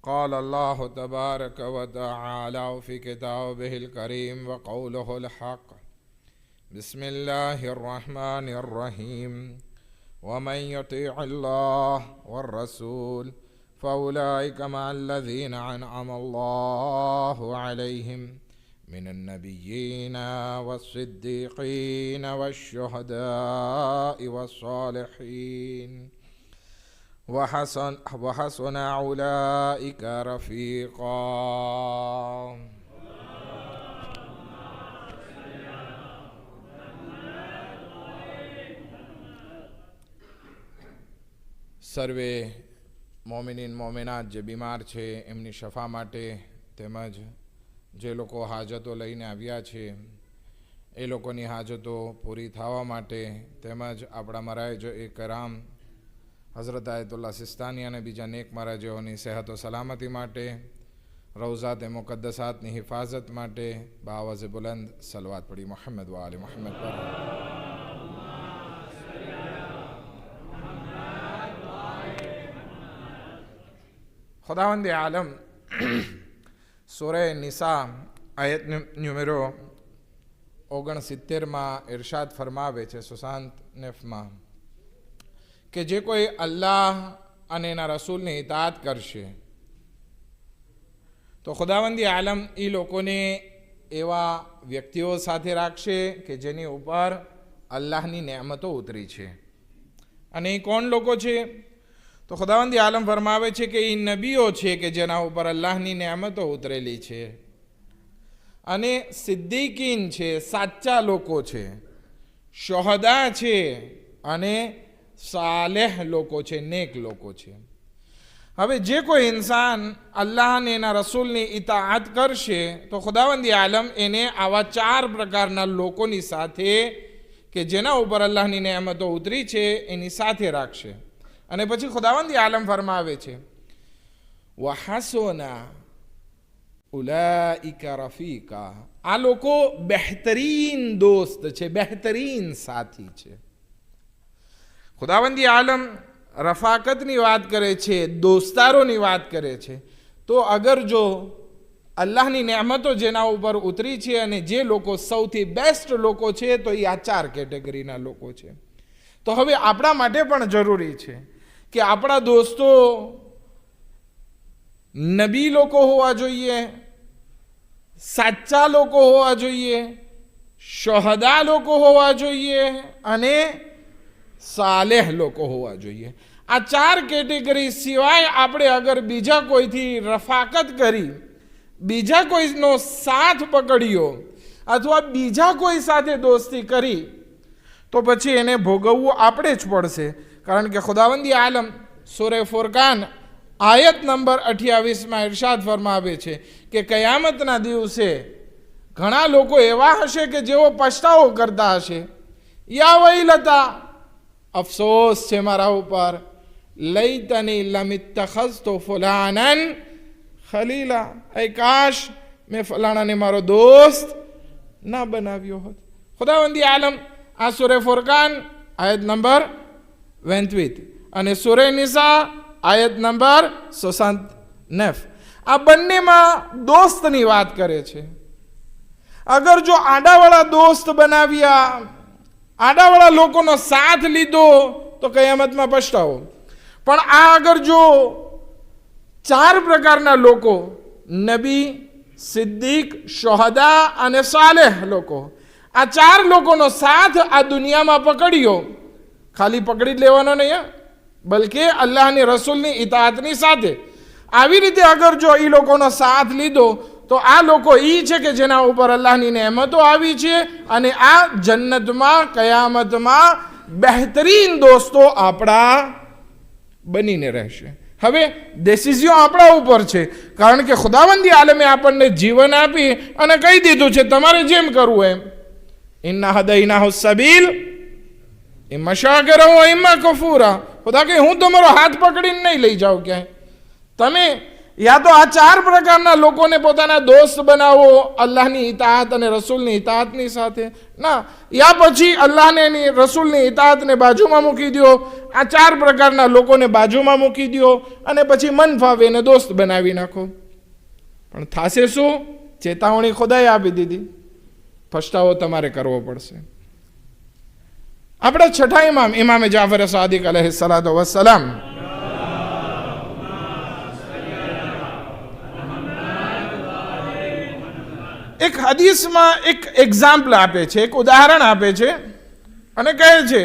قال الله تبارك وتعالى في كتابه الكريم وقوله الحق بسم الله الرحمن الرحيم ومن يطيع الله والرسول فأولئك مع الذين أنعم الله عليهم من النبيين والصديقين والشهداء والصالحين وحسن أولئك رفيقا. સર્વે મોમિનીન મોમિનાત જે બીમાર છે એમની શફા માટે તેમજ જે લોકો હાજતો લઈને આવ્યા છે એ લોકોની હાજતો પૂરી થવા માટે તેમજ આપણા મરાજ એ કરામ હઝરત આયતુલ્લાહ સિસ્તાની અને બીજા નેક મહારાજોની સેહતો સલામતી માટે રૌઝાત મુકદ્દસાતની હિફાજત માટે બાવાઝ બુલંદ સલવાત પડી મોહમ્મદ વ આલે મોહમ્મદ પર. ખુદાવંદ આલમ સૂરે નિસા આયત ન્યુમેરો 69 ઇરશાદ ફરમાવે છે સુશાંત નેફમાં કે જે કોઈ અલ્લાહ અને એના રસૂલની ઇતાઅત કરશે તો ખુદાવંદી આલમ એ લોકોને એવા વ્યક્તિઓ સાથે રાખશે કે જેની ઉપર અલ્લાહની નેમતો ઉતરી છે. અને એ કોણ લોકો છે? તો ખુદાવંદી આલમ ફરમાવે છે કે એ નબીઓ છે કે જેના ઉપર અલ્લાહની નેમતો ઉતરેલી છે, અને સિદ્દીકીન છે, સાચા લોકો છે, શોહદા છે, અને સાલેહ લોકો છે, નેક લોકો છે. હવે જે કોઈ ઇન્સાન અલ્લાહ અને એના રસૂલની ઇતાઅત કરશે તો ખુદાવંદી આલમ એને આવા 4 પ્રકારના લોકોની સાથે કે જેના ઉપર અલ્લાહની નેમતો ઉતરી છે એની સાથે રાખશે. અને પછી ખુદાવંદી આલમ ફરમાવે છે વહસુના ઉલાઇકા રફીકા, આ લોકો બહેતરીન દોસ્ત છે, બહેતરીન સાથી છે. ખુદાવંદી આલમ રફાકતની વાત કરે છે, દોસ્તારોની વાત કરે છે. તો અગર જો અલ્લાહની નેમતો જેના ઉપર ઉતરી છે અને જે લોકો સૌથી બેસ્ટ લોકો છે તો એ આ 4 કેટેગરીના લોકો છે. તો હવે આપણા માટે પણ જરૂરી છે કે આપણા દોસ્તો નબી લોકો હોવા જોઈએ, સાચા લોકો હોવા જોઈએ, શહદા લોકો હોવા જોઈએ, અને સાલેહ લોકો હોવા જોઈએ. આ 4 કેટેગરી સિવાય આપણે અગર બીજા કોઈથી રફાકત કરી, બીજા કોઈનો સાથ પકડ્યો અથવા બીજા કોઈ સાથે દોસ્તી કરી તો પછી એને ભોગવવું આપણે જ પડશે. કારણ કે ખુદાવંદી આલમ સૂરે ફુરકાન આયત નંબર 28 ઇરશાદ ફરમાવે છે કે કયામતના દિવસે ઘણા લોકો એવા હશે કે જેઓ પછતાવો કરતા હશે, યા વૈલતા, અફસોસ છે મારા ઉપર, લૈતની લમિત્તખઝતુ ફુલાનન ખલીલા, એ કાશ મેં ફલાણાને મારો દોસ્ત ના બનાવ્યો હોત. ખુદાવંદી આલમ આ સૂરે ફુરકાન આયત નંબર 28 અને સૂરે નિસા આયત નંબર 69 આ બંનેમાં દોસ્તની વાત કરે છે. અગર જો આડાવાળા દોસ્ત બનાવ્યા, આડાવાળા લોકોનો સાથ લીધો તો કયામતમાં પછતાવો. પણ આ અગર જો 4 પ્રકારના લોકો, નબી, સિદ્દીક, શોહદા અને સાલેહ લોકો, આ 4 લોકોનો સાથ આ દુનિયામાં પકડ્યો, ખાલી પકડી જ લેવાનો નહીં, બલકે અલ્લાહની રસૂલની ઇતાઅતની સાથે આવી રીતે અગર જો એ લોકોનો સાથ લીધો તો આ લોકો એ છે કે જેના ઉપર અલ્લાહની નેમતો આવી છે, અને આ જન્નતમાં કયામતમાં બહેતરીન દોસ્તો આપણા બનીને રહેશે. હવે ડિસિઝન આપણા ઉપર છે, કારણ કે ખુદાવંદી આલમે આપણને જીવન આપી અને કહી દીધું છે તમારે જેમ કરવું એમ. ઇન્ના હદૈનાહુ સબીલ ઇમ્મા શાકિરા વ ઇમ્મા કફૂરા. ખુદા કે હું તમારો હાથ પકડીને નહીં લઈ જાઉં ક્યાંય, તમે યા તો આ 4 પ્રકારના લોકોને પોતાના દોસ્ત બનાવો, અલ્લાહની ઇતાઅત અને રસૂલની ઇતાઅતની સાથે, ના, યા પછી અલ્લાહને અને રસૂલની ઇતાઅતને બાજુમાં મૂકી દો, આ 4 પ્રકારના લોકોને બાજુમાં મૂકી દો અને પછી મન ફાવે એને દોસ્ત બનાવી નાખો. પણ થાશે શું? ચેતવણી ખુદાએ આપી દીધી, પછતાવો તમારે કરવો પડશે. આપણા છઠ્ઠા ઇમામ, ઇમામે જાફર સાદિક અલૈહિ સલાતુ વસ્સલામ, એક હદીસમાં એક એક્ઝામ્પલ આપે છે, એક ઉદાહરણ આપે છે અને કહે છે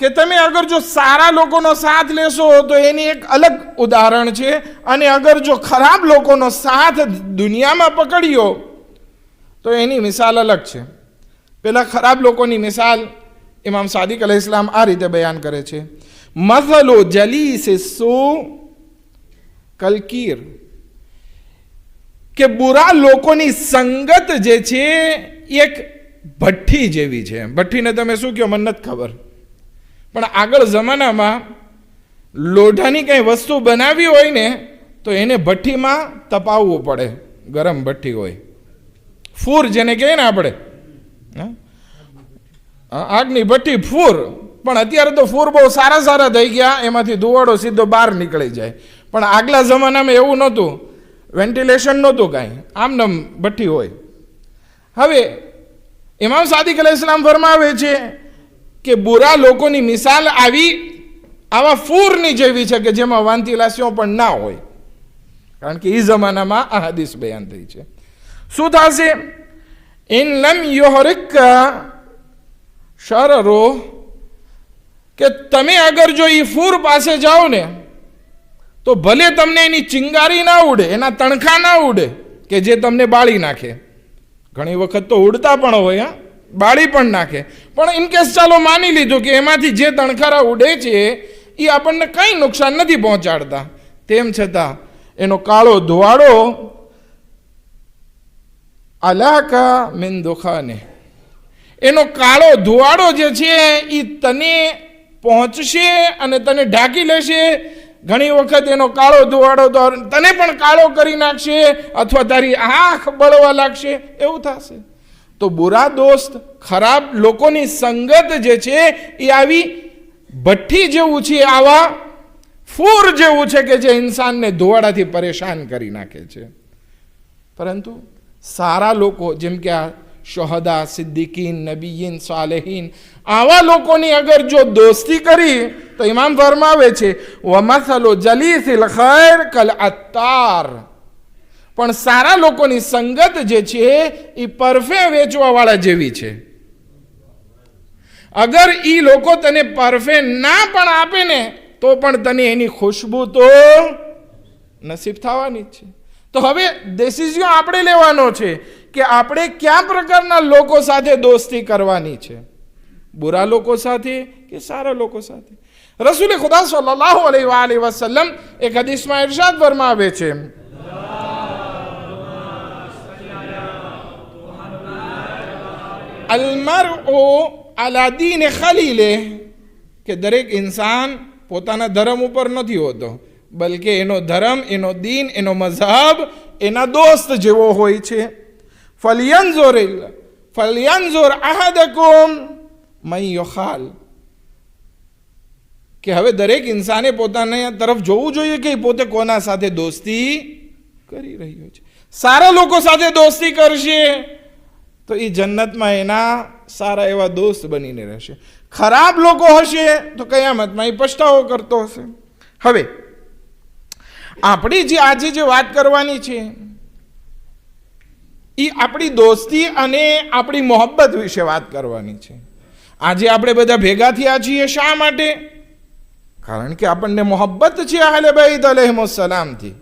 કે તમે અગર જો સારા લોકોનો સાથ લેશો તો એની એક અલગ ઉદાહરણ છે, અને અગર જો ખરાબ લોકોનો સાથ દુનિયામાં પકડ્યો તો એની મિસાલ અલગ છે. પેલા ખરાબ લોકોની મિસાલ ઇમામ સાદિક અલૈહિસ્સલામ આ રીતે બયાન કરે છે, મસલો જલીસ સુ કલકીર, કે બુરા લોકોની સંગત જે છે એક ભઠ્ઠી જેવી છે. ભઠ્ઠીને તમે શું કહો મને નથી ખબર, પણ આગળ જમાનામાં લોઢાની કંઈ વસ્તુ બનાવી હોય ને તો એને ભઠ્ઠીમાં તપાવવું પડે, ગરમ ભઠ્ઠી હોય, ફૂર જેને કહીએ ને આપણે, આગની ભઠ્ઠી ફૂર. પણ અત્યારે તો ફૂર બહુ સારા સારા થઈ ગયા, એમાંથી ધુવાડો સીધો બહાર નીકળી જાય. પણ આગલા જમાનામાં એવું નહોતું, વેન્ટિલેશન નહોતું કાંઈ, આમનામ ભઠ્ઠી હોય. હવે ઇમામ સાદિક અલૈહિસ્સલામ ફરમાવે છે કે બુરા લોકોની મિસાલ આવા ફૂરની જેવી છે કે જેમાં વાંતિલાસીઓ પણ ના હોય, કારણ કે એ જમાનામાં આ હદીસ બયાન થઈ છે. શું થશે? ઇન લમ યુહરિક શરરો, કે તમે અગર જો એ ફૂર પાસે જાઓ ને તો ભલે તમને એની ચિંગારી ના ઉડે, એના તણખા ના ઉડે કે જે તમને બાળી નાખે. ઘણી વખત તો ઉડતા પણ હોય, બાળી પણ નાખે, પણ ઇનકેસ ચાલો માની લીધું કે એમાંથી જે તણખારા ઉડે છે એ આપણને કંઈ નુકસાન નથી પહોંચાડતા, તેમ છતાં એનો કાળો ધુવાડો અલાકા મિન દુખાને, એનો કાળો ધુવાડો જે છે એ તને પહોંચશે અને તને ઢાંકી લેશે. ઘણી વખત એનો કાળો ધુવાડો તો તને પણ કાળો કરી નાખશે અથવા તારી આંખ બળવા લાગશે, એવું થશે. તો બુરા દોસ્ત, ખરાબ લોકોની સંગત જે છે એ આવી ભઠ્ઠી જેવું છે, આવા ફૂર જેવું છે કે જે ઇન્સાનને ધુવાડાથી પરેશાન કરી નાખે છે. પરંતુ સારા લોકો જેમ કે આ શહદા, સિદ્દીકીન, નબીયીન, સાલેહીન, આવા લોકોની અગર જો દોસ્તી કરી તો ઇમામ ફરમાવે છે વમસલો જલીસિલ ખૈર કલ અત્તાર, પણ સારા લોકોની સંગત જે છે એ પરફે વેચવાવાળા જેવી છે. અગર એ લોકો તને પરફે ના પણ આપે ને તો પણ તને એની ખુશ્બુ તો નસીબ થવાની જ છે. તો હવે ડિસિઝન આપણે લેવાનો છે કે આપણે કયા પ્રકારના લોકો સાથે દોસ્તી કરવાની છે, બુરા લોકો સાથે કે સારા લોકો સાથે. રસૂલ ખુદા સલ્લલ્લાહુ અલૈહિ વસલ્લમ એક હદીસમાં ઇરશાદ ફરમાવે છે, અલમરઉ અલા દીન ખલીલે, કે દરેક ઇન્સાન પોતાના ધર્મ ઉપર નથી હોતો, બલકે એનો ધર્મ, એનો દીન, એનો મઝહબ એના દોસ્ત જેવો હોય છે. ફલ્યંઝુર અહદકુમ મન યુખાલ, કે હવે દરેક ઇન્સાને પોતાના તરફ જોવું જોઈએ કે પોતે કોના સાથે દોસ્તી કરી રહ્યો છે. સારા લોકો સાથે દોસ્તી કરશે તો એ જન્નતમાં એના સારા એવા દોસ્ત બનીને રહેશે. ખરાબ લોકો હશે તો કયામતમાં એ પછતાવો કરતો હશે. હવે આપણી જે આજે જે વાત કરવાની છે એ આપણી દોસ્તી અને આપણી મોહબ્બત વિશે વાત કરવાની છે. આજે આપણે બધા ભેગા થયા છીએ શા માટે? કારણ કે આપણને મોહબ્બત છે અહલે બૈત અલૈહિસ્સલામથી,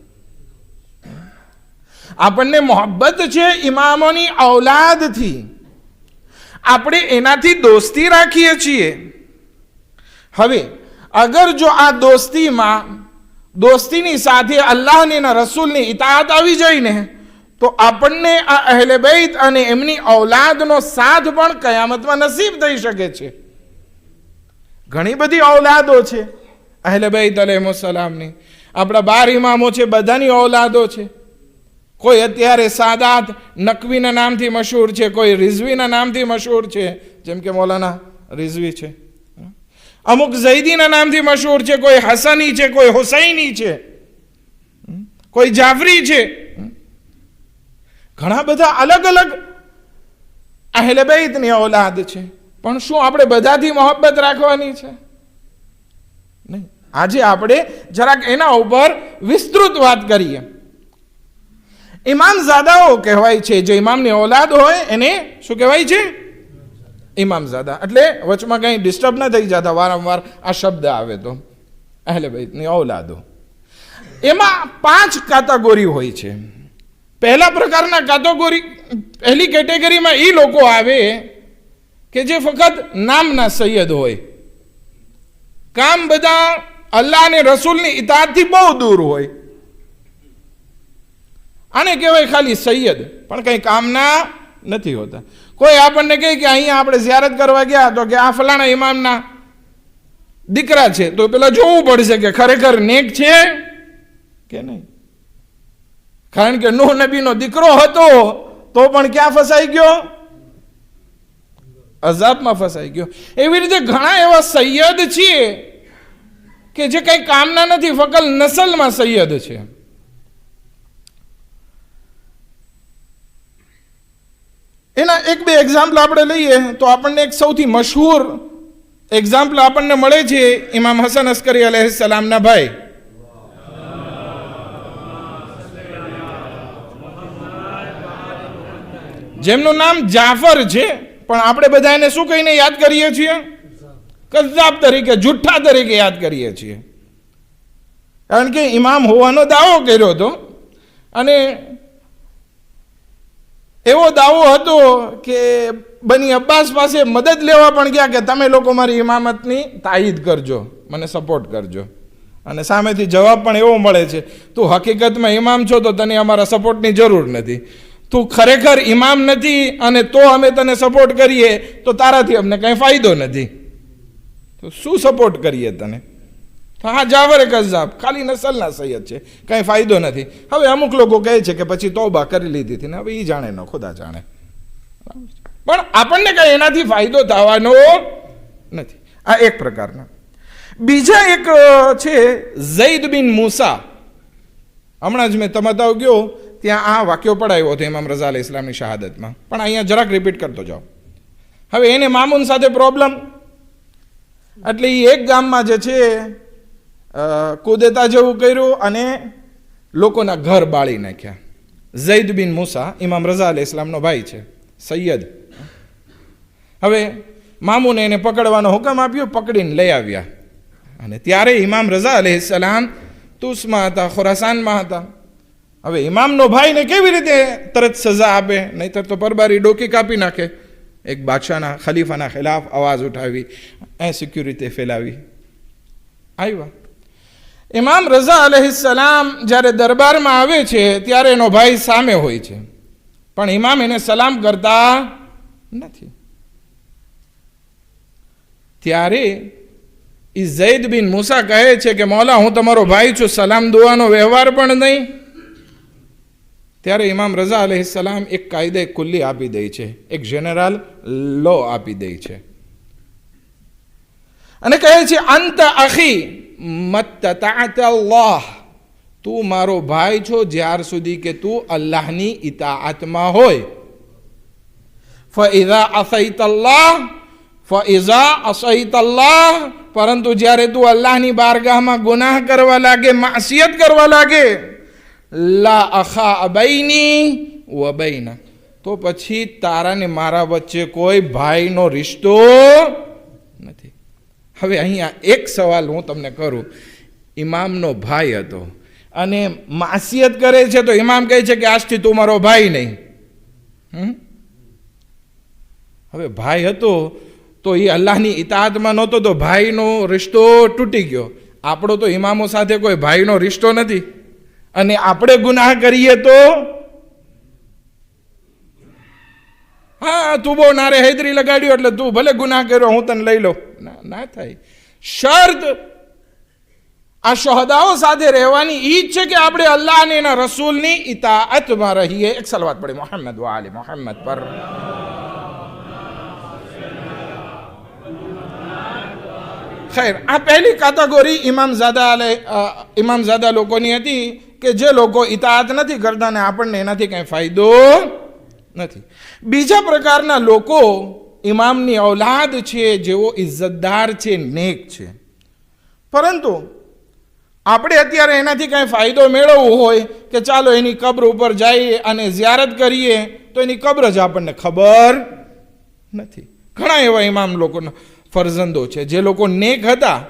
આપણને મોહબ્બત છે ઇમામોની ઔલાદથી, આપણે એનાથી દોસ્તી રાખીએ છીએ. હવે અગર જો આ દોસ્તીની સાથે અલ્લાહની અને રસૂલની ઇતાઅત આવી જાય ને તો આપણને આ અહલે બૈત અને એમની ઔલાદનો સાથ પણ કયામતમાં નસીબ થઈ શકે છે. ઘણી બધી ઔલાદો છે અહલે બૈત અલૈહિસ્સલામની, આપણા 12 ઇમામો છે, બધાની ઔલાદો છે. કોઈ અત્યારે સાદાત નકવીના નામથી મશહૂર છે, કોઈ રિઝવીના નામથી મશહૂર છે, જેમ કે મૌલાના રિઝવી છે. અમુક ઝૈદીના નામથી મશહૂર છે, કોઈ હસની છે, કોઈ હુસૈની છે, કોઈ જાફરી છે. ઘણા બધા અલગ અલગ અહેલે બૈતની ઔલાદ છે. પણ શું આપણે બધાથી મોહબ્બત રાખવાની છે? નહીં. આજે આપણે જરાક એના ઉપર વિસ્તૃત વાત કરીએ. ઇમામઝાદાઓ કહેવાય છે. જે ઇમામની ઔલાદ હોય એને શું કહેવાય છે? ઇમામઝાદા. એટલે વચમાં કંઈ ડિસ્ટર્બ ન થઈ જતા, વારંવાર આ શબ્દ આવે તો. અહેલે બૈતની ઔલાદો, એમાં 5 કેટેગરી હોય છે. પહેલા પ્રકારના પહેલી કેટેગરીમાં એ લોકો આવે કે જે ફક્ત નામના સૈયદ હોય, કામ બધા અલ્લાહ અને રસૂલની ઇતાઅતથી બહુ દૂર હોય. આને કહેવાય ખાલી સૈયદ, પણ કંઈ કામના નથી હોતા. કોઈ આપણને કહે કે અહીંયા આપણે ઝિયારત કરવા ગયા તો કે આ ફલાણા ઇમામના દીકરા છે, તો પેલા જોવું પડશે કે ખરેખર નેક છે કે નહીં. કારણ કે નૂહ નબીનો દીકરો હતો તો પણ ક્યાં ફસાઈ ગયો? અઝાબમાં ફસાઈ ગયો. એવી રીતે ઘણા એવા સૈયદ છે કે જે કંઈ કામના નથી, ફકત નસલમાં સૈયદ છે. એના 1-2 એક્ઝામ્પલ આપણે લઈએ તો આપણને એક સૌથી મશહૂર એક્ઝામ્પલ આપણને મળે છે ઇમામ હસન અસ્કરી અલૈહિસ્સલામના ભાઈ. જેમનું નામ જાફર છે, પણ આપણે બધા એને શું કહીને યાદ કરીએ છીએ? કઝ્ઝાબ તરીકે, જુઠ્ઠા તરીકે યાદ કરીએ છીએ. કારણ કે ઇમામ હોવાનો દાવો કર્યો હતો અને એવો દાવો હતો કે બની અબ્બાસ પાસે મદદ લેવા પણ ગયા કે તમે લોકો મારી ઇમામતની તાયીદ કરજો, મને સપોર્ટ કરજો. અને સામેથી જવાબ પણ એવો મળે છે, તું હકીકતમાં ઇમામ છો તો તને અમારા સપોર્ટની જરૂર નથી. તું ખરેખર ઇમામ નથી અને તો અમે તને સપોર્ટ કરીએ તો તારાથી અમને કંઈ ફાયદો નથી, તો શું સપોર્ટ કરીએ તને? હા, જાફર કઝ્ઝાબ ખાલી નસલના સૈયદ છે, કંઈ ફાયદો નથી. હવે અમુક લોકો કહે છે કે પછી તૌબા કરી લીધી હતી ને હવે એ જાણે ન ખુદા જાણે, પણ આપણને કંઈ એનાથી ફાયદો થવાનો નથી. આ એક પ્રકારના. બીજા એક છે ઝૈદ બિન મૂસા. હમણાં જ મેં તમતાવ ગયો ત્યાં આ વાક્યો પડાવ્યો હતો ઇમામ રઝા અલૈહિસ સલામની શહાદતમાં, પણ અહીંયા જરાક રિપીટ કરતો જાઓ. હવે એને મામૂન સાથે પ્રોબ્લેમ, એટલે એ એક ગામમાં જે છે કુદેતા જેવું કર્યું અને લોકોના ઘર બાળી નાખ્યા. ઝૈદ બિન મૂસા ઇમામ રઝા અલૈહિસ સલામનો ભાઈ છે, સૈયદ. હવે મામૂને એને પકડવાનો હુકમ આપ્યો, પકડીને લઈ આવ્યા. અને ત્યારે ઇમામ રઝા અલૈહિસ સલામ તુસમાં હતા, ખુરાસાનમાં હતા. હવે ઇમામનો ભાઈને કેવી રીતે તરત સજા આપે? નહીતર તો પરબારી ડોકી કાપી નાખે. એક બાદશાહના ખલીફાના ખિલાફ અવાજ ઉઠાવી, સિક્યુરિટી ફેલાવી. આવ્યા ઇમામ રઝા અલૈહિસ સલામ જ્યારે દરબારમાં આવે છે ત્યારે એનો ભાઈ સામે હોય છે, પણ ઇમામ એને સલામ કરતા નથી. ત્યારે ઈ ઝૈદ બિન મૂસા કહે છે કે મૌલા, હું તમારો ભાઈ છું, સલામ દુઆનો વ્યવહાર પણ નહીં. ત્યારે ઇમામ રઝા અલૈહિસ સલામ એક કાયદે કુલ્લી આપી દે છે, એક જનરલ લો આપી દે છે અને કહે છે અંત અખી મત્તતાત અલ્લાહ, તું મારો ભાઈ છો જ્યાર સુધી કે તું અલ્લાહની ઇતાઅતમાં હોય. ફઇઝા અસૈત અલ્લાહ ફઇઝા અસૈત અલ્લાહ, પરંતુ જ્યારે તું અલ્લાહની બારગાહમાં ગુનાહ કરવા લાગે, માસિયત કરવા લાગે, લા અખા બૈની વ બૈના, તો પછી તારા ને મારા વચ્ચે કોઈ ભાઈનો રિશ્તો નથી. હવે અહીંયા એક સવાલ હું તમને કરું. ઇમામનો ભાઈ હતો અને માસિયત કરે છે, તો ઇમામ કહે છે કે આજથી તું મારો ભાઈ નહીં. હવે ભાઈ હતો તો એ અલ્લાહની ઇતાઅતમાં નહોતો, તો ભાઈનો રિશ્તો તૂટી ગયો. આપણો તો ઇમામો સાથે કોઈ ભાઈનો રિશ્તો નથી, અને આપણે ગુનાહ કરીએ તો હા તું બહુ નારે હૈદરી લગાડ્યો એટલે તું ભલે ગુનાહ કર્યો, હું તને લઈ લો, ના થાય. શરત આ શહદાઓ સાથે રહેવાની ઈ જ છે કે આપણે અલ્લાહ અને એના રસૂલની ઇતાઅતમાં રહીએ. એક સલવાત પડી મોહમ્મદ વ આલે મોહમ્મદ પર. ખૈર, આ પહેલી કેટેગરી ઇમામઝાદા લોકોની હતી કે જે લોકો ઇતાઅત નથી કરતા ને આપણને એનાથી કંઈ ફાયદો નથી. બીજા પ્રકારના લોકો ઇમામની ઔલાદ છે, જેઓ ઇજ્જતદાર છે, નેક છે, પરંતુ આપણે અત્યારે એનાથી કાંઈ ફાયદો મેળવવો હોય કે ચાલો એની કબ્ર ઉપર જઈએ અને ઝિયારત કરીએ, તો એની કબ્ર જ આપણને ખબર નથી. ઘણા એવા ઇમામ લોકોના ફરજંદો છે જે લોકો નેક હતા,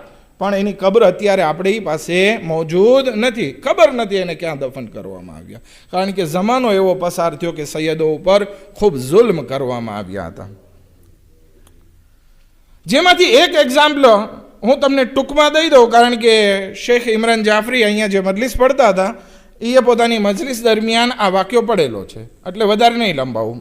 પણ એની કબ્ર અત્યારે આપણી પાસે મોજૂદ નથી. ખબર નથી એને ક્યાં દફન કરવામાં આવ્યા, કારણ કે જમાનો એવો પસાર થયો કે સૈયદો ઉપર ખૂબ જુલ્મ કરવામાં આવ્યા હતા. જેમાંથી એક એક્ઝામ્પલ હું તમને ટૂંકમાં દઈ દઉં, કારણ કે શેખ ઇમરાન જાફરી અહીંયા જે મજલિસ પડતા હતા એ પોતાની મજલિસ દરમિયાન આ વાક્યો પડેલો છે, એટલે વધારે નહીં લંબાવું.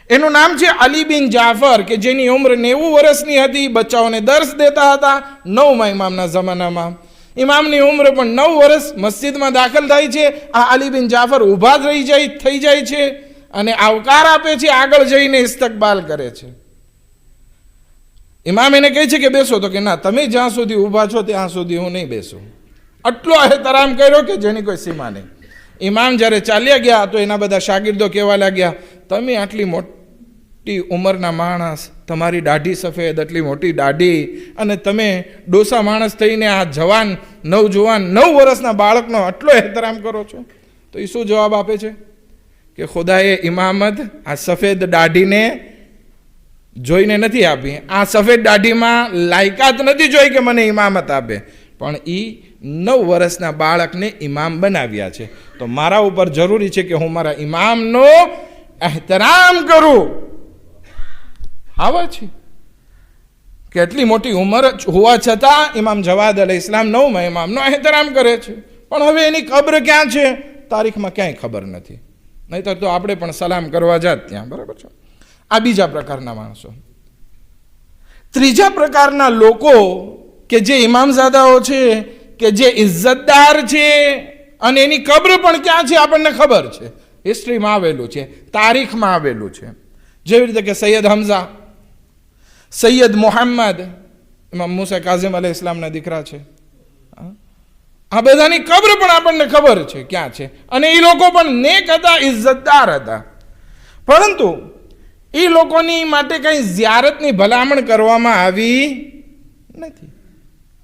એનું નામ છે અલી બિન જાફર, કે જેની ઉંમર 90 વર્ષની હતી. બચ્ચાઓને દર્શ દેતા હતા 9મા ઇમામના જમાનામાં. ઇમામની ઉંમર પણ 9 વર્ષ. મસ્જિદમાં દાખલ થાય છે, આ અલી બિન જાફર ઊભા થઈ જાય છે અને આવકાર આપે છે, આગળ જઈને ઇસ્તકબાલ કરે છે. ઇમામ એને કહે છે કે બેસો, તો કે ના, તમે જ્યાં સુધી ઊભા છો ત્યાં સુધી હું નહીં બેસું. આટલો એહતરામ કર્યો કે જેની કોઈ સીમા નહીં. ઇમામ જ્યારે ચાલ્યા ગયા તો એના બધા શાગીર્દો કહેવા લાગ્યા, તમે આટલી મોટી ઉંમરના માણસ, તમારી દાઢી સફેદ, આટલી મોટી દાઢી, અને તમે ડોસા માણસ થઈને આ નવજવાન 9 વર્ષના બાળકનો આટલો એહતરામ કરો છો. તો એ શું જવાબ આપે છે કે ખુદાએ ઇમામત આ સફેદ દાઢીને જોઈને નથી આપી, આ સફેદ દાઢીમાં લાયકાત નથી જોઈ કે મને ઇમામત આપે, પણ એ 9 વર્ષના બાળકને ઇમામ બનાવ્યા છે. તો મારા ઉપર જરૂરી છે કે હું મારા ઇમામનો એહતરામ કરું. આવા છે કે એટલી મોટી ઉંમર હોવા છતાં ઇમામ જવાદ અલૈહિસ્સલામ 9મા ઇમામનો એહતરામ કરે છે, પણ હવે એની કબ્ર ક્યાં છે તારીખમાં ક્યાંય ખબર નથી. નહીંતર તો આપણે પણ સલામ કરવા જાત ત્યાં. બરાબર છે. આ બીજા પ્રકારના માણસો. ત્રીજા પ્રકારના લોકો કે જે ઇમામઝાદાઓ છે, કે જે ઇજ્જતદાર છે, અને એની કબ્ર પણ ક્યાં છે આપણને ખબર છે, હિસ્ટ્રીમાં આવેલું છે, તારીખમાં આવેલું છે. જેવી રીતે કે સૈયદ હમઝા, સૈયદ મોહમ્મદ, ઇમામ મુસા કાઝિમ અલૈહિસ્સલામના દીકરા છે. આ બધાની કબ્ર પણ આપણને ખબર છે ક્યાં છે, અને એ લોકો પણ નેક હતા, ઇજ્જતદાર હતા. પરંતુ એ લોકોની માટે કંઈ ઝિયારતની ભલામણ કરવામાં આવી નથી.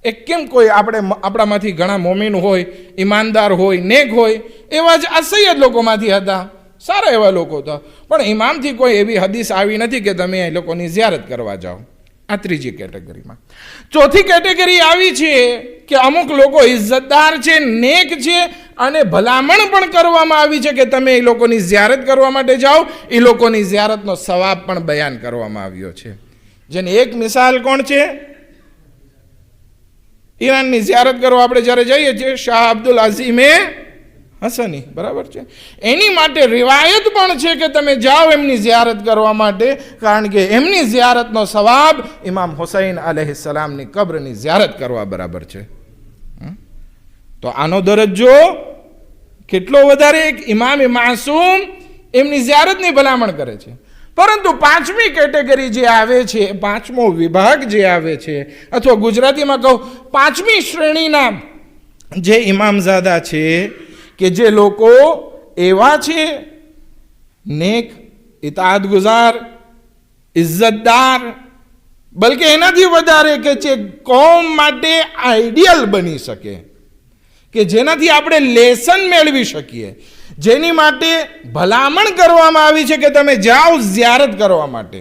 એ કેમ? કોઈ આપણામાંથી ઘણા મોમીન હોય, ઈમાનદાર હોય, નેક હોય, એવા જ આ સૈયદ લોકોમાંથી હતા, સારા એવા લોકો હતા, પણ ઇમામથી કોઈ એવી હદીસ આવી નથી કે તમે એ લોકોની ઝિયારત કરવા જાઓ. આ ત્રીજી કેટેગરીમાં. ચોથી કેટેગરી આવી છે કે અમુક લોકો ઇજ્જતદાર છે, નેક છે, અને ભલામણ પણ કરવામાં આવી છે કે તમે એ લોકોની ઝિયારત કરવા માટે જાઓ. એ લોકોની ઝિયારતનો સવાબ પણ બયાન કરવામાં આવ્યો છે. જેની એક મિસાલ કોણ છે? ઈરાનની ઝિયારત કરવા આપણે જ્યારે જઈએ છીએ, શાહ અબ્દુલ અઝીમે હસની, બરાબર છે, એની માટે રિવાયત પણ છે કે તમે જાઓ એમની ઝિયારત કરવા માટે, કારણ કે એમની ઝિયારતનો સવાબ ઇમામ હુસૈન અલૈહિસ્સલામની કબ્રની ઝિયારત કરવા બરાબર છે. તો આનો દરજ્જો કેટલો વધારે! એક ઇમામ માસૂમ એમની ઝિયારતની ભલામણ કરે છે. પરંતુ પાંચમી કેટેગરી જે આવે છે, પાંચમો વિભાગ જે આવે છે, અથવા ગુજરાતીમાં કહું પાંચમી શ્રેણીના જે ઇમામઝાદા છે, કે જે લોકો એવા છે નેક, ઇતાઅતગુજાર, ઇજ્જતદાર, બલકે એનાથી વધારે કે જે કોમ માટે આઈડિયલ બની શકે, કે જેનાથી આપણે લેસન મેળવી શકીએ, જેની માટે ભલામણ કરવામાં આવી છે કે તમે જાઓ ઝિયારત કરવા માટે.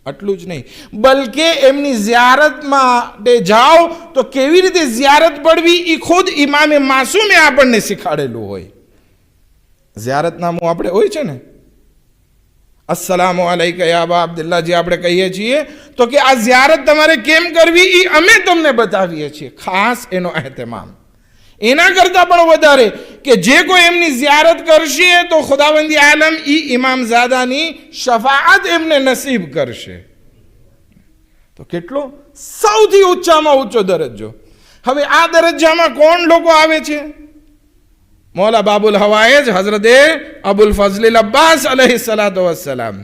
આટલું જ નહીં, બલકે એમની ઝિયારત માટે જાઓ તો કેવી રીતે ઝિયારત પડવી એ ખુદ ઇમામે માસૂમે આપણને શીખાડેલું હોય. ઝિયારતનામું આપણે હોય છે ને, અસ્સલામુ અલૈકા યા અબા અબ્દુલ્લાહ, જે આપણે કહીએ છીએ, તો કે આ ઝિયારત તમારે કેમ કરવી એ અમે તમને બતાવીએ છીએ. ખાસ એનો અહેતમામ. એના કરતાં પણ વધારે કે જે કોઈ એમની ઝિયારત કરશે તો ખુદાવંદી આલમ ઈ ઇમામઝાદાની શફાઅત એમને નસીબ કરશે. તો કેટલો સૌથી ઊંચામાં ઊંચો દરજ્જો. હવે આ દરજ્જામાં કોણ લોકો આવે છે? મૌલા બાબુલ હવાએજ હઝરતે અબુલ ફઝલ અબ્બાસ અલૈહિ સલાતો વસ્સલામ,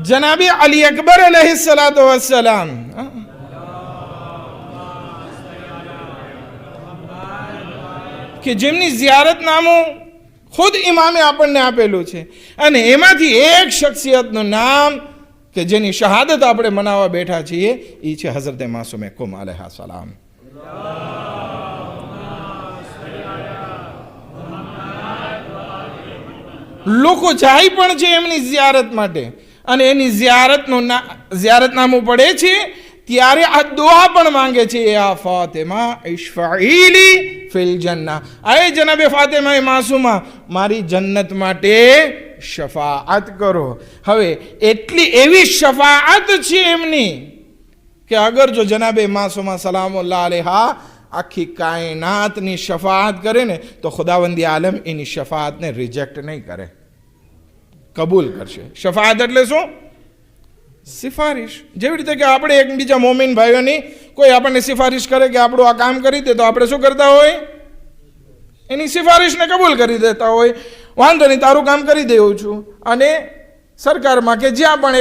જનાબે અલી અકબર અલૈહિ સલાતો વસ્સલામ, કે જેમની ઝિયારતનામું ખુદ ઇમામે આપણને આપેલું છે. અને એમાંથી એક શખ્સિયતનું નામ કે જેની શહાદત આપણે મનાવવા બેઠા છીએ એ છે હઝરતે માસૂમે કુમ અલૈહા સલામ. લોકો જાય પણ છે એમની ઝિયારત માટે, અને એની ઝિયારતનામું પડે છે ત્યારે આ દુઆ પણ માંગે છે, યા ફાતિમા ઇશ્ફાઈલી ફિલ જન્ના, આય જનાબે ફાતિમા માસૂમા મારી જન્નત માટે શફાઅત કરો. હવે એટલી એવી શફાઅત છે એમની કે અગર જો જનાબે માસૂમા સલામુલ્લાહ અલૈહા આખી કાયનાતની શફાઅત કરે ને તો ખુદાવંદી આલમ એની શફાઅતને રિજેક્ટ નહીં કરે, કબૂલ કરશે. શફાઅત એટલે શું? સિફારિશ. જેવી રીતે કે આપણે એકબીજા મોમિન ભાઈઓની કોઈ આપણને સિફારિશ કરે કે આપણું આ કામ કરી દે તો આપણે શું કરતા હોય? એની સિફારિશને કબૂલ કરી દેતા હોય. વાંધો નહીં, તારું કામ કરી દેવું છું. અને સરકારમાં કે જ્યાં પણ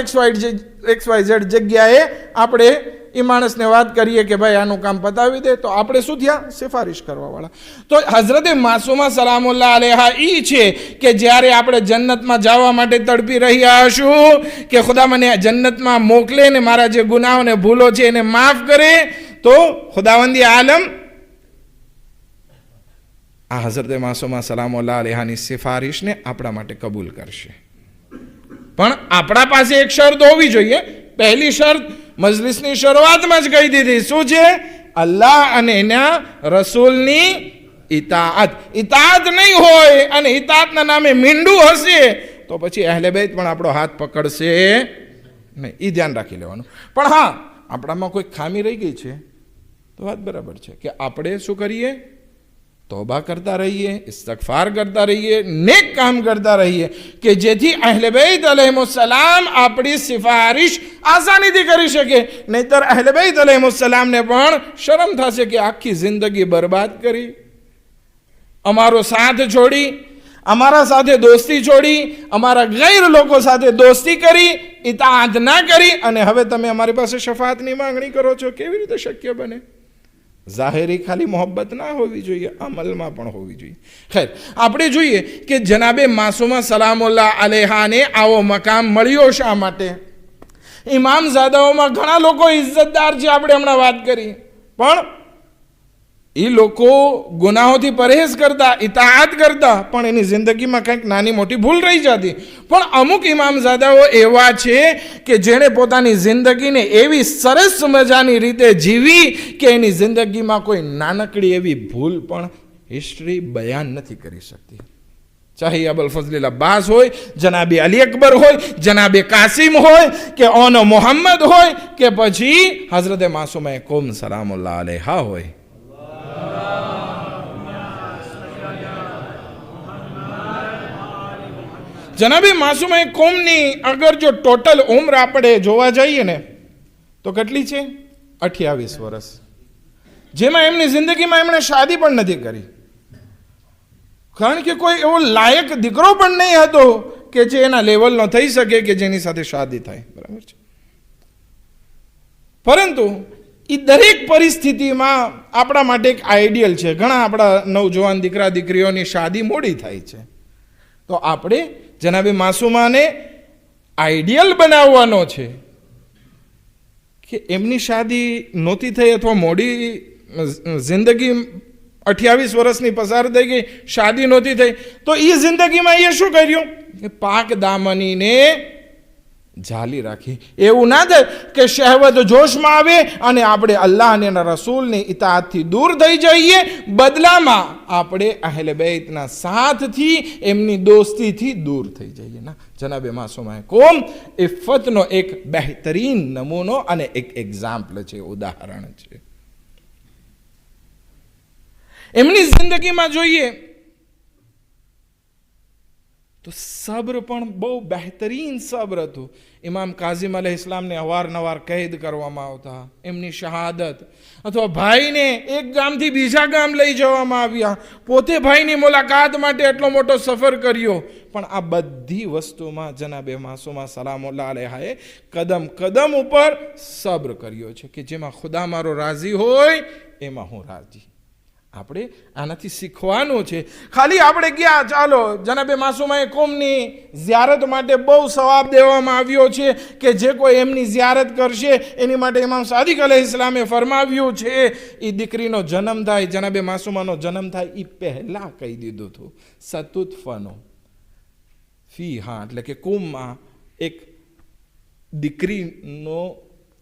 XYZ જગ્યાએ આપણે એ માણસને વાત કરીએ કે ભાઈ આનું કામ પતાવી દે તો આપણે શું થયા? સિફારિશ કરવાવાળા. તો હઝરતે માસૂમા સલામુલ્લાહ અલૈહા ઈ છે કે જ્યારે આપણે જન્નતમાં જવા માટે તડપી રહ્યા હશું કે ખુદા મને જન્નતમાં મોકલે ને મારા જે ગુનાહ અને ભૂલો છે એને માફ કરે, તો ખુદાવંદી આલમ આ હઝરતે માસૂમા સલામુલ્લાહ અલૈહાની સિફારિશને આપણા માટે કબૂલ કરશે. પણ આપણા પાસે એક શરત હોવી જોઈએ. પહેલી શરત મજલિસની શરૂઆતમાં જ કહી દીધી, શું છે? અલ્લાહ અને એના રસૂલની ઇતાઅત. ઇતાઅત નહીં હોય અને ઇતાઅતના નામે મીંડું હશે તો પછી અહેલે બેત પણ આપણો હાથ પકડશે નહીં. એ ધ્યાન રાખી લેવાનું. પણ હા, આપણામાં કોઈ ખામી રહી ગઈ છે તો વાત બરાબર છે કે આપણે શું કરીએ? તોબા કરતા રહીએ, ઇસ્તગફાર કરતા રહીએ, નેક કામ કરતા રહીએ કે જેથી અહેલે બેત અલૈહિસ્સલામ આપણી સિફારિશ આસાનીથી કરી શકે. નહીતર અહેલે બેત અલૈહિસ્સલામને પણ શરમ થશે કે આખી જિંદગી બરબાદ કરી, અમારો સાથ છોડી, અમારા સાથે દોસ્તી છોડી, અમારા ગૈર લોકો સાથે દોસ્તી કરી, ઇતાઅત ના કરી, અને હવે તમે અમારી પાસે શફાઅતની માંગણી કરો છો. કેવી રીતે શક્ય બને? ઝાહેરી ખાલી મોહબ્બત ના હોવી જોઈએ, અમલમાં પણ હોવી જોઈએ. ખેર, આપણે જોઈએ કે જનાબે માસૂમા સલામુલ્લાહ અલૈહાને આવો મકામ મળ્યો શા માટે? ઇમામઝાદાઓમાં ઘણા લોકો ઇજ્જતદાર છે, આપણે હમણાં વાત કરી, પણ એ લોકો ગુનાહોથી પરેઝ કરતા, ઇતાઅત કરતા, પણ એની જિંદગીમાં કંઈક નાની મોટી ભૂલ રહી જતી. પણ અમુક ઇમામઝાદાઓ એવા છે કે જેણે પોતાની જિંદગીને એવી સરસ મજાની રીતે જીવી કે એની જિંદગીમાં કોઈ નાનકડી એવી ભૂલ પણ હિસ્ટ્રી બયાન નથી કરી શકતી. ચાહે અબુલ ફઝલ અબ્બાસ હોય, જનાબે અલી અકબર હોય, જનાબે કાસિમ હોય કે ઓનો મોહમ્મદ હોય કે પછી હઝરતે માસૂમા કુમ સલામુલ્લાહ અલૈહા હોય. જનાબે માસૂમા કૌમની અગર જો ટોટલ ઉંમર આપણે જોવા જઈએ ને તો કેટલી છે? 28 વર્ષ. જેમાં એમની જિંદગીમાં એમણે શાદી પણ નથી કરી, કારણ કે કોઈ એવો લાયક દીકરો પણ નહીં હતો કે જે એના લેવલનો થઈ શકે કે જેની સાથે શાદી થાય. બરાબર છે. પરંતુ એ દરેક પરિસ્થિતિમાં આપણા માટે એક આઈડિયલ છે. ઘણા આપણા નવજવાન દીકરા દીકરીઓની શાદી મોડી થાય છે. તો આપણે જનાબે માસૂમાને આઈડિયલ બનાવવાનો છે કે એમની શાદી નહોતી થઈ અથવા મોડી જિંદગી 28 વર્ષની પસાર થઈ ગઈ, શાદી નહોતી થઈ, તો એ જિંદગીમાં એ શું કર્યું કે પાક દામનીને જાલી રાખી. એવું ના થાય કે શહેવત જોશમાં આવે અને આપણે અલ્લાહ અને એના રસૂલની ઇતાઅતથી દૂર થઈ જઈએ, બદલામાં આપણે અહેલે બેતના સાથથી, એમની દોસ્તીથી દૂર થઈ જઈએ. ના, જનાબે માસૂમા કૌમ ઇફ્ફતનો એક બહેતરીન નમૂનો અને એક એક્ઝામ્પલ છે, ઉદાહરણ છે. એમની જિંદગીમાં જોઈએ તો સબ્ર પણ બહુ બહેતરીન સબ્ર હતું. ઇમામ કાઝિમ અલૈહિસ્સલામને અવારનવાર કેદ કરવામાં આવતા, એમની શહાદત, અથવા ભાઈને એક ગામથી બીજા ગામ લઈ જવામાં આવ્યા, પોતે ભાઈની મુલાકાત માટે એટલો મોટો સફર કર્યો. પણ આ બધી વસ્તુમાં જનાબે માસૂમા સલામુલ્લાહ અલૈહાએ કદમ કદમ ઉપર સબ્ર કર્યો છે કે જેમાં ખુદા મારો રાજી હોય એમાં હું રાજી. આપણે આનાથી શીખવાનું છે. ખાલી આપણે ગયા ચાલો જનાબે માસૂમાએ કોમની ઝિયારત માટે બહુ સવાબ દેવામાં આવ્યો છે કે જે કોઈ એમની ઝિયારત કરશે એની માટે ઇમામ સાદિક અલૈહિસ્સલામે ફરમાવ્યું છે એ દીકરીનો જન્મ થાય, જનાબે માસૂમાનો જન્મ થાય એ પહેલાં કહી દીધું હતું સતુત્ફનો ફી, હા એટલે કે કુમમાં એક દીકરીનો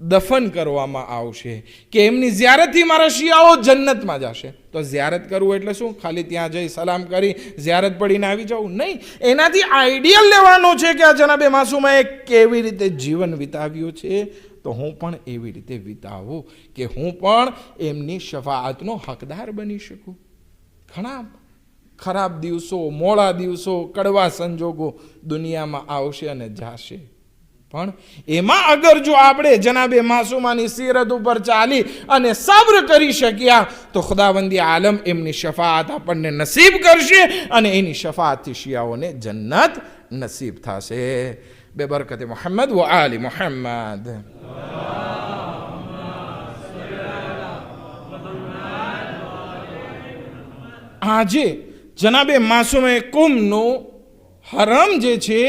દફન કરવામાં આવશે કે એમની ઝિયારતથી મારા શિયાઓ જન્નતમાં જશે. તો ઝિયારત કરવું એટલે શું? ખાલી ત્યાં જઈ સલામ કરી ઝિયારત પડીને આવી જવું નહીં. એનાથી આઈડિયલ લેવાનું છે કે આ જનાબે માસૂમાએ કેવી રીતે જીવન વિતાવ્યું છે, તો હું પણ એવી રીતે વિતાવું કે હું પણ એમની શફાઅતનો હકદાર બની શકું. ઘણા ખરાબ દિવસો, મોડા દિવસો, કડવા સંજોગો દુનિયામાં આવશે અને જાશે, પણ એમાં અગર જો આપણે જનાબે માસૂમાની સીરત ઉપર ચાલી અને સબ્ર કરી શક્યા તો ખુદાવંદી આલમ એમની શફાઅત આપણને નસીબ કરશે અને એની શફાઅતથી શિયાઓને જન્નત નસીબ થશે. બેબરકતે મુહમ્મદ વ આલી મુહમ્મદ. આજે જનાબે માસૂમે કુમનું હરમ જે છે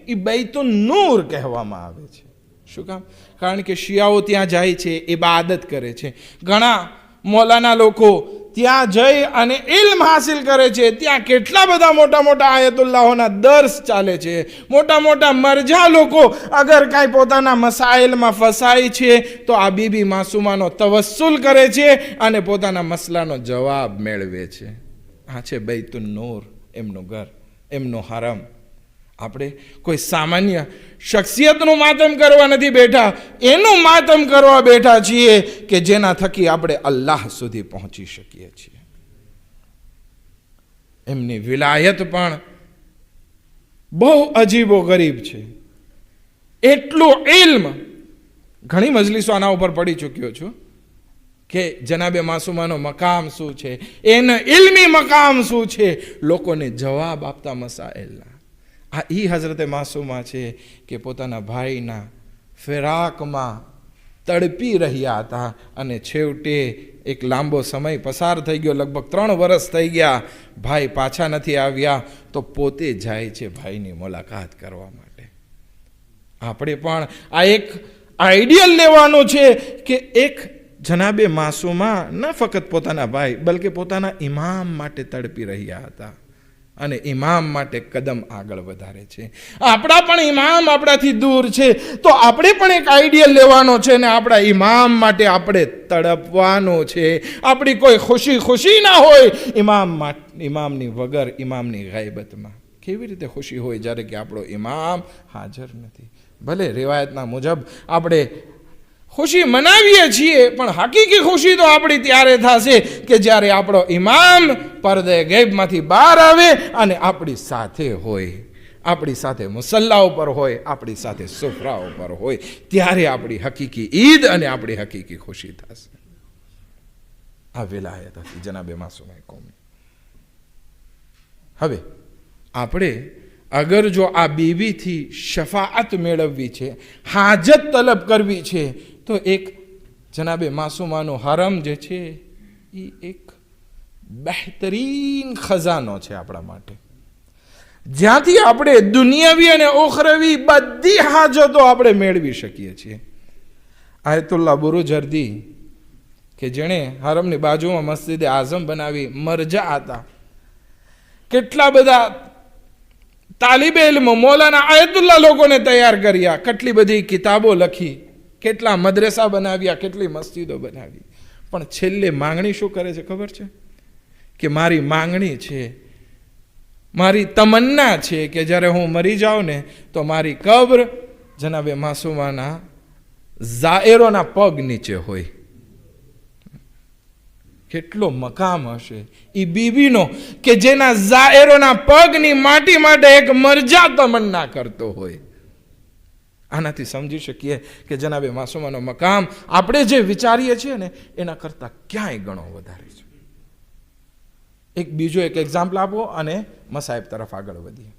એ બૈતુન નૂર કહેવામાં આવે છે. શું કામ? કારણ કે શિયાઓ ત્યાં જાય છે, ઇબાદત કરે છે. ઘણા મૌલાના લોકો ત્યાં જઈ અને ઇલ્મ હાસિલ કરે છે. ત્યાં કેટલા બધા મોટા મોટા આયતુલ્લાહોના દર્સ ચાલે છે. મોટા મોટા મરજા લોકો અગર કાંઈ પોતાના મસાઇલમાં ફસાય છે તો આ બીબી માસૂમાનો તવસ્સુલ કરે છે અને પોતાના મસલાનો જવાબ મેળવે છે. આ છે બૈતુન નૂર, એમનું ઘર, એમનો હરમ. આપણે કોઈ સામાન્ય શખ્સિયતનું માતમ કરવા નથી બેઠા, એનું માતમ કરવા બેઠા છીએ કે જેના થકી આપણે અલ્લાહ સુધી પહોંચી શકીએ છીએ. એમની વિલાયત પણ બહુ અજીબો ગરીબ છે. એટલું ઇલ્મ, ઘણી મજલિસો આના ઉપર પડી ચૂક્યો છું કે જનાબે માસૂમાનો મકામ શું છે, એનો ઇલ્મી મકામ શું છે, લોકોને જવાબ આપતા મસાઇલના. આ ઈ હઝરતે માસૂમા છે કે પોતાના ભાઈના ફિરાકમાં તડપી રહ્યા હતા અને છેવટે એક લાંબો સમય પસાર થઈ ગયો, લગભગ 3 વર્ષ થઈ ગયા, ભાઈ પાછા નથી આવ્યા, તો પોતે જાય છે ભાઈની મુલાકાત કરવા માટે. આપણે પણ આ એક આઈડિયલ લેવાનું છે કે એક જનાબે માસૂમા ન ફક્ત પોતાના ભાઈ બલકે પોતાના ઇમામ માટે તડપી રહ્યા હતા અને ઇમામ માટે કદમ આગળ વધારે છે. આપણા પણ ઇમામ આપણાથી દૂર છે તો આપણે પણ એક આઈડિયલ લેવાનો છે ને આપણા ઇમામ માટે આપણે તડપવાનું છે. આપણી કોઈ ખુશી ના હોય ઇમામની વગર, ઇમામની ગાયબતમાં કેવી રીતે ખુશી હોય જ્યારે કે આપણો ઇમામ હાજર નથી. ભલે રિવાયતના મુજબ આપણે ખુશી મનાવીએ છીએ પણ હકીકી ખુશી તો આપણી ત્યારે થશે કે જ્યારે આપણો ઇમામ પડદે ગૈબમાંથી બહાર આવે અને આપણી સાથે હોય, આપણી સાથે મુસલ્લા ઉપર હોય, આપણી સાથે સુફરા ઉપર હોય, ત્યારે આપણી હકીકી ઈદ અને આપણી હકીકી ખુશી થશે. આ વિલાયત હતી જનાબે માસૂમે કૌમી. હવે આપણે અગર જો આ બીવીથી શફાઅત મેળવવી છે, હાજત તલબ કરવી છે, તો એક જનાબે માસૂમાનો હરમ જે છે એ એક બહેતરીન ખજાનો છે આપણા માટે, જ્યાંથી આપણે દુનિયાવી અને ઉખરવી બધી હાજતો આપણે મેળવી શકીએ છીએ. આયતુલ્લાહ બુરુજર્દી કે જેણે હરમની બાજુમાં મસ્જિદ આઝમ બનાવી, મરજા હતા. કેટલા બધા તાલિબે ઇલ્મ, મૌલાના આયતુલ્લાહ લોકોને તૈયાર કર્યા, કેટલી બધી કિતાબો લખી, કેટલા મદ્રસા બનાવ્યા, કેટલી મસ્જિદો બનાવી. પણ છેલ્લે માંગણી શું કરે છે ખબર છે? કે મારી માંગણી છે, મારી તમન્ના છે કે જ્યારે હું મરી જાઉં ને તો મારી કબ્ર જનાબે માસૂમાના ઝાયરોના પગ નીચે હોય. કેટલો મકામ હશે એ બીબીનો કે જેના ઝાયરોના પગની માટી માટે એક મરજા તમન્ના કરતો હોય. આનાથી સમજી શકીએ કે જનાબે માસૂમાનો મકામ આપણે જે વિચારીએ છીએ ને એના કરતાં ક્યાંય ગણો વધારે છે. એક બીજો એક એક્ઝામ્પલ આપો અને મસાહેબ તરફ આગળ વધીએ.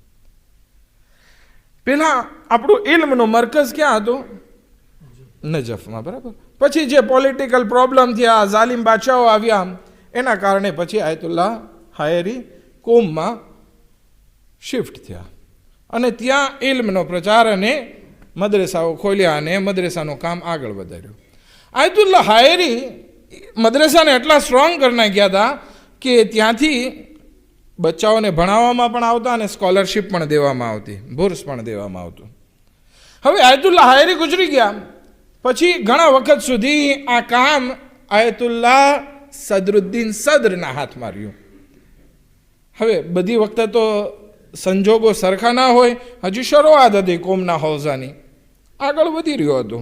પેલા આપણું ઇલ્મનો મરકઝ ક્યાં હતો? નજફમાં, બરાબર. પછી જે પોલિટિકલ પ્રોબ્લેમ થયા, ઝાલિમ બાદશાહો આવ્યા, એના કારણે પછી આયતુલ્લાહ હાયરી કોમમાં શિફ્ટ થયા અને ત્યાં ઇલ્મનો પ્રચાર અને મદ્રેસાઓ ખોલ્યા અને મદ્રેસાનું કામ આગળ વધાર્યું. આયતુલ્લાહ હાયરી મદ્રેસાને એટલા સ્ટ્રોંગ કરી નાખ્યા હતા કે ત્યાંથી બચ્ચાઓને ભણાવવામાં પણ આવતા અને સ્કોલરશિપ પણ દેવામાં આવતી, બુર્સ પણ દેવામાં આવતું. હવે આયતુલ્લાહ હાયરી ગુજરી ગયા પછી ઘણા વખત સુધી આ કામ આયતુલ્લાહ સદરુદ્દીન સદરના હાથમાં રહ્યું. હવે બધી વખતે તો સંજોગો સરખા ના હોય, હજી શરૂઆત હતી કોમના હૌઝાની, આગળ વધી રહ્યો હતો,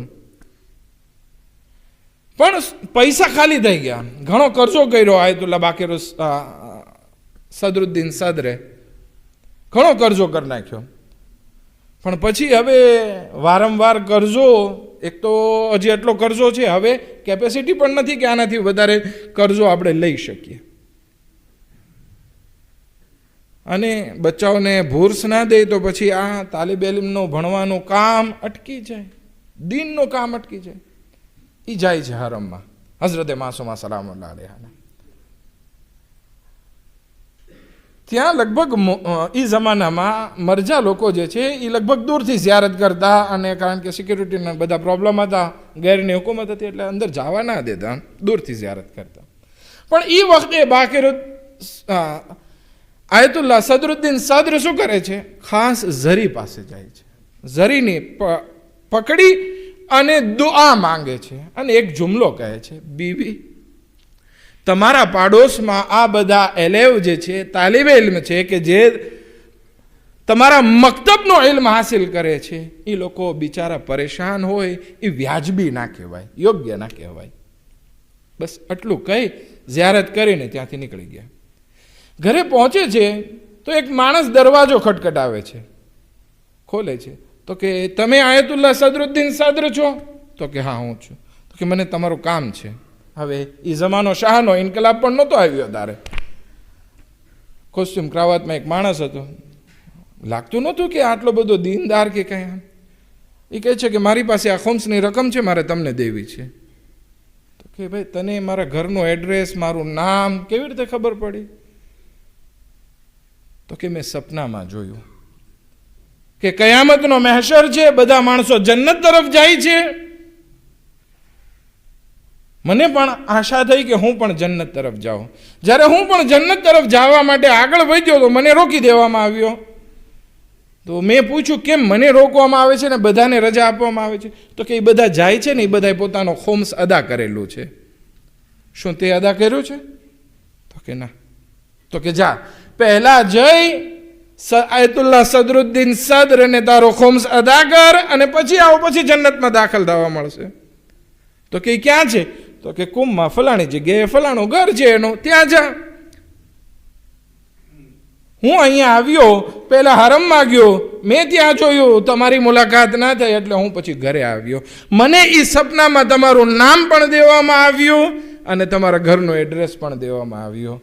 પણ પૈસા ખાલી થઈ ગયા. ઘણો કરજો કર્યો આયતુલ્લાહ બાકીર સદરુદ્દીન સદરે, ઘણો કરજો કરી નાખ્યો. પણ પછી હવે વારંવાર કરજો, એક તો હજી એટલો કરજો છે, હવે કેપેસિટી પણ નથી કે આનાથી વધારે કરજો આપણે લઈ શકીએ. અને બચ્ચાઓને ભૂર્સ ના દે તો પછી આ તાલિબ ઇલ્મનું ભણવાનું કામ અટકી જાય, દીનનું કામ અટકી જાય. એ જાય છે હરમમાં હઝરતે માસૂમા સલામુલ્લાહ અલૈહાના. ત્યાં લગભગ એ જમાનામાં મરજા લોકો જે છે એ લગભગ દૂરથી ઝિયારત કરતા, અને કારણ કે સિક્યુરિટીના બધા પ્રોબ્લેમ હતા, ગેરની હુકુમત હતી એટલે અંદર જવા ના દેતા, દૂરથી ઝિયારત કરતા. પણ એ વખતે બાકીર આયતુલ્લાહ સદરુદ્દીન સદ્ર શું કરે છે? ખાસ ઝરી પાસે જાય છે, ઝરીની પકડી અને દુઆ માંગે છે અને એક જુમલો કહે છે, બીબી તમારા પાડોશમાં આ બધા એલેવ જે છે, તાલિબે ઇલ્મ છે કે જે તમારા મક્તબનો ઇલ્મ હાસિલ કરે છે, એ લોકો બિચારા પરેશાન હોય, એ વ્યાજબી ના કહેવાય, યોગ્ય ના કહેવાય. બસ આટલું કહી ઝિયારત કરીને ત્યાંથી નીકળી ગયા. ઘરે પહોંચે છે તો એક માણસ દરવાજો ખટખટાવે છે, ખોલે છે તો કે તમે આયતુલ્લાહ સદરુદ્દીન સદ્ર છો? તો કે હા હું છું. તો કે મને તમારું કામ છે. હવે એ જમાનો શાહનો, ઇન્કલાબ પણ નહોતો આવ્યો તારે. કોસ્ટ્યુમ ક્રાવાતમાં એક માણસ હતો, લાગતું નહોતું કે આટલો બધો દીનદાર કે કંઈ. એ કહે છે કે મારી પાસે આ ખુમ્સની રકમ છે, મારે તમને દેવી છે. તો કે ભાઈ તને મારા ઘરનું એડ્રેસ, મારું નામ કેવી રીતે ખબર પડી? તો કે મેં સપનામાં જોયું કે કયામતનો મહેશર છે, બધા માણસો જન્નત તરફ જાય છે. મને પણ આશા થઈ કે હું પણ જન્નત તરફ જાઉં. જ્યારે હું પણ જન્નત તરફ જવા માટે આગળ વધ્યો તો મને રોકી દેવામાં આવ્યો. તો મેં પૂછ્યું કેમ મને રોકવામાં આવે છે ને બધાને રજા આપવામાં આવે છે? તો કે એ બધા જાય છે ને એ બધાએ પોતાનો ખુમ્સ અદા કરેલું છે. શું તે અદા કર્યું છે? તો કે ના. તો કે જા પહેલા જઈ આયતુલ્લાહ સદરુદ્દીન સદ્ર ને તારો ખુમ્સ અદા કર અને પછી આવો, પછી જન્નતમાં દાખલ થવા મળશે. તો કે ક્યાં છે? તો કે કુંભમાં ફલાણી જગ્યાએ ફલાણું ઘર છે એનું, ત્યાં જા. હું અહીંયા આવ્યો, પહેલા હરમમાં ગયો, મેં ત્યાં જોયું તમારી મુલાકાત ના થઈ એટલે હું પછી ઘરે આવ્યો. મને એ સપનામાં તમારું નામ પણ દેવામાં આવ્યું અને તમારા ઘરનો એડ્રેસ પણ દેવામાં આવ્યો.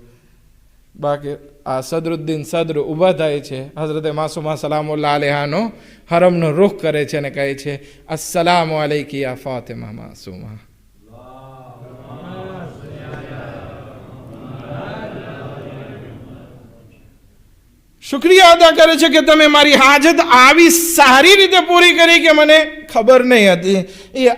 બાકી આ સદરુદ્દીન સદ્ર ઊભા થાય છે, હઝરતે માસૂમા સલામુલ્લાહ અલૈહાનો હરમનો રૂખ કરે છે અને કહે છે, અસ્સલામુ અલૈકી યા ફાતિમા માસૂમા. શુક્રિયા અદા કરે છે કે તમે મારી હાજત આવી સારી રીતે પૂરી કરી કે મને ખબર નહીં હતી. એ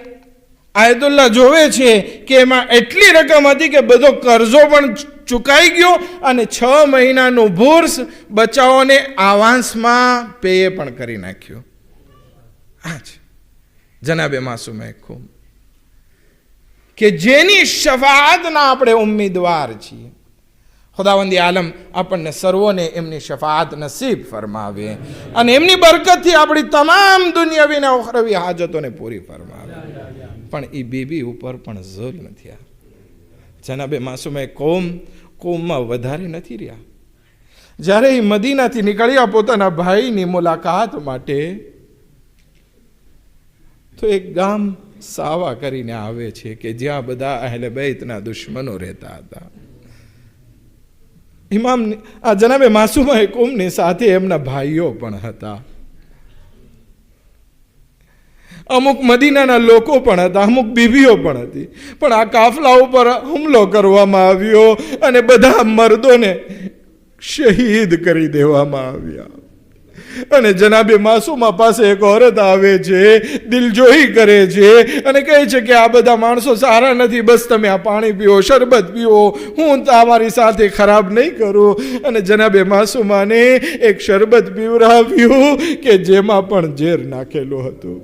આયતુલ્લાહ જોવે છે કે એમાં એટલી રકમ હતી કે બધો કરજો પણ ચૂકાઈ ગયો અને 6 મહિનાનું બુર્સ બચ્ચાઓને આવાંશમાં પે પણ કરી નાખ્યું. આ છે જનાબે માસૂમા ખૂબ કે જેની શફાઅતના આપણે ઉમ્મીદવાર છીએ. ખુદાવંદી આલમ આપણને સર્વોને એમની શફાઅત નસીબ ફરમાવે અને એમની બરકતથી આપણી તમામ દુનિયાવી અને ઉખરવી હાજતોને પૂરી ફરમાવે. પણ એ બીબી ઉપર પણ ઝુલ્મ થયા. જનાબે માસૂમે કોમમાં વધારે નથી રહ્યા. જ્યારે એ મદીનાથી નીકળ્યા પોતાના ભાઈની મુલાકાત માટે, તો એક ગામ સાવા કરીને આવે છે કે જ્યાં બધા અહેલે બૈતના દુશ્મનો રહેતા હતા. ઇમામ આ જનાબે માસૂમા કોમની સાથે એમના ભાઈઓ પણ હતા. અમુક મદીનાના લોકો પણ હતા, અમુક બીવીઓ પણ હતી. પણ આ કાફલા ઉપર હુમલો કરવામાં આવ્યો અને બધા મર્દોને શહીદ કરી દેવામાં આવ્યા. અને જનાબે માસૂમા પાસે એક औरत આવે છે, દિલજોઈ કરે છે અને કહે છે કે આ બધા માણસો સારા નથી, બસ તમે આ પાણી પીઓ, શરબત પીઓ, હું તમારી સાથે ખરાબ નહીં કરું. અને જનાબે માસૂમાને એક શરબત પીવડાવ્યું કે જેમાં પણ ઝેર નાખેલું હતું.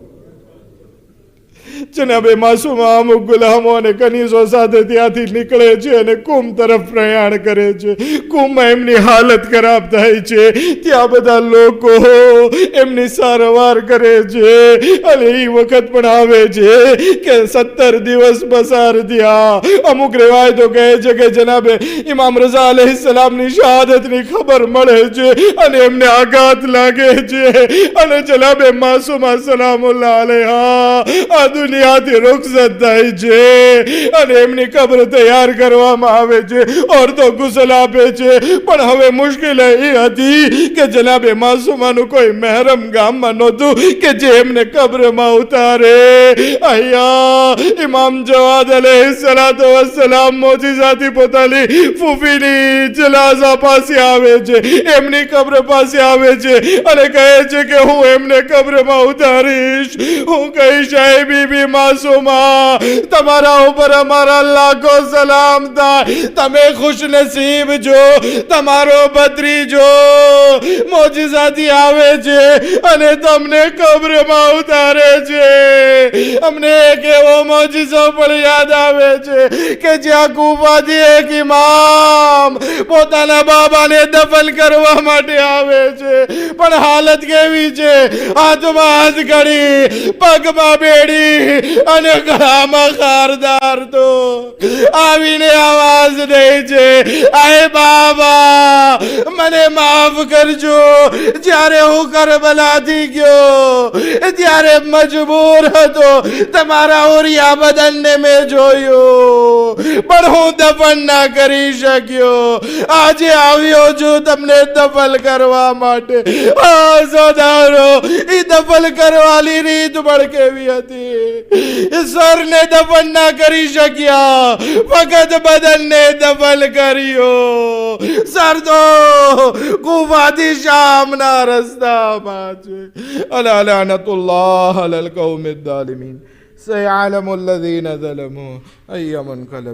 જનાબે માસૂમા અમુક ગુલામો અને કનીસો સાથે ત્યાંથી નીકળે છે અને કુમ તરફ પ્રયાણ કરે છે. કુમમાં એમની હાલત ખરાબ થાય છે. ત્યાં બધા લોકો એમની સારવાર કરે છે. અને એ વખત પણ આવે છે કે 17 દિવસ પસાર થયા. અમુક રિવાયતો કહે છે કે જનાબે ઇમામ રઝા અલૈહિસ્સલામની શહાદતની ખબર મળે છે અને એમને આઘાત લાગે છે. અને જનાબે માસૂમા સલામુલ્લાહ અલૈહા દુનિયાથી રૂખસત થાય છે અને એમની કબ્ર તૈયાર કરવામાં આવે છે. ઓરતો ગુસલ આપે છે. પણ હવે મુશ્કેલ એ હતી કે જનાબે માસૂમાનું કોઈ મહેરમ ગામમાં નહોતું કે જે એમને કબ્રમાં ઉતારે. અહીંયા ઇમામ જવાદ અલૈહિસ્સલાતુ વસ્સલામ મોજીઝાથી પોતાની ફૂફીની જનાઝા પાસે આવે છે, એમની કબ્ર પાસે આવે છે અને કહે છે કે હું એમને કબ્રમાં ઉતારીશ. હું કહીશ એ બીબી માસૂમા, તમારા ઉપર અમારા લાખો સલામ થાય. તમે ખુશ નસીબ છો, તમારો ભત્રીજો મોજીઝાથી આવે છે અને તમને કબ્રમાં ઉતારે છે. અમને એક એવો મોજીઝો પણ યાદ આવે છે કે જ્યાં કૂફાથી એક ઇમામ પોતાના બાબાને દફન કરવા માટે આવે છે. પણ હાલત કેવી છે? હાથમાં હાથ ઘડી, પગમાં બેડી અને ગળામાં ખારદાર તો આવીને આવાજ દે છે, આય બાબા મને માફ કરજો. જ્યારે હું કરબલાથી ગયો ત્યારે મજબૂર હતો, તમારા ઓરિયા બદનને મેં જોયું પણ હું દફન ના કરી શક્યો. આજે આવ્યો છું તમને દફન કરવા માટે. સોદારો, એ દફન કરવાની રીત પણ કેવી હતી? સરને દફન ના કરી શક્યા, ફક્ત બદનને દફન કર્યો. સર તો કૂફાથી શામના રસ્તામાં છે. અલા લઅનતુલ્લાહ અલલ કૌમિદ ઝાલિમીન. સયઅલમુ અલ્લઝીના ઝલમુ અય્ય મુન્કલબ.